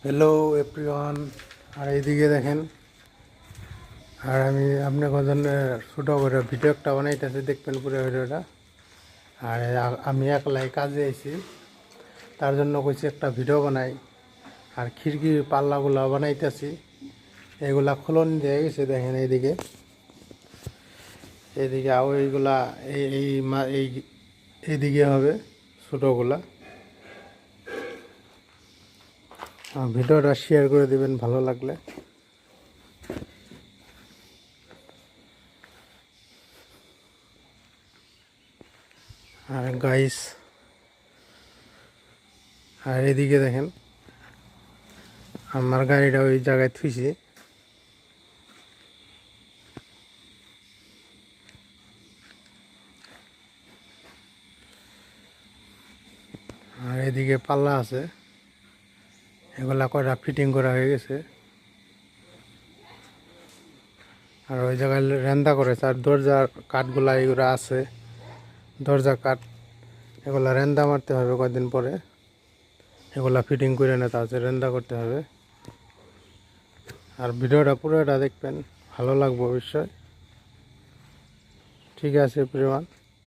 Hello everyone. আর এইদিকে দেখেন, আর আমি আপনার জন্য ছোটো করে ভিডিও একটা বানাইতেছি, দেখবেন পুরো ভিডিওটা। আর আমি একলাই কাজে আইছি, তার জন্য কইছি একটা ভিডিও বানাই। আর খিড়কির পাল্লাগুলা বানাইতেছি, এগুলা খোলন দিয়ে গেছে। দেখেন এইদিকে এইদিকে আও এইগুলা এই এই এই এইদিকে হবে ছোটোগুলা। ভিডিওটা শেয়ার করে দিবেন ভালো লাগলে। আর গাইস, আর এদিকে দেখেন আমার গাড়িটা ওই জায়গায় থুইছি। আর এদিকে পাল্লা আছে, এগুলা কয়টা ফিটিং করা হয়ে গেছে। আর ওই জায়গায় রেন্দা করেছে। আর দরজার কাঠগুলা এগুলো আছে, দরজা কাঠ, এগুলা রেন্দা মারতে হবে কয়েকদিন পরে। এগুলা ফিটিং করে নিতে আছে, রেন্দা করতে হবে। আর ভিডিওটা পুরোটা দেখবেন, ভালো লাগবে অবশ্যই। ঠিক আছে প্রিয়মান।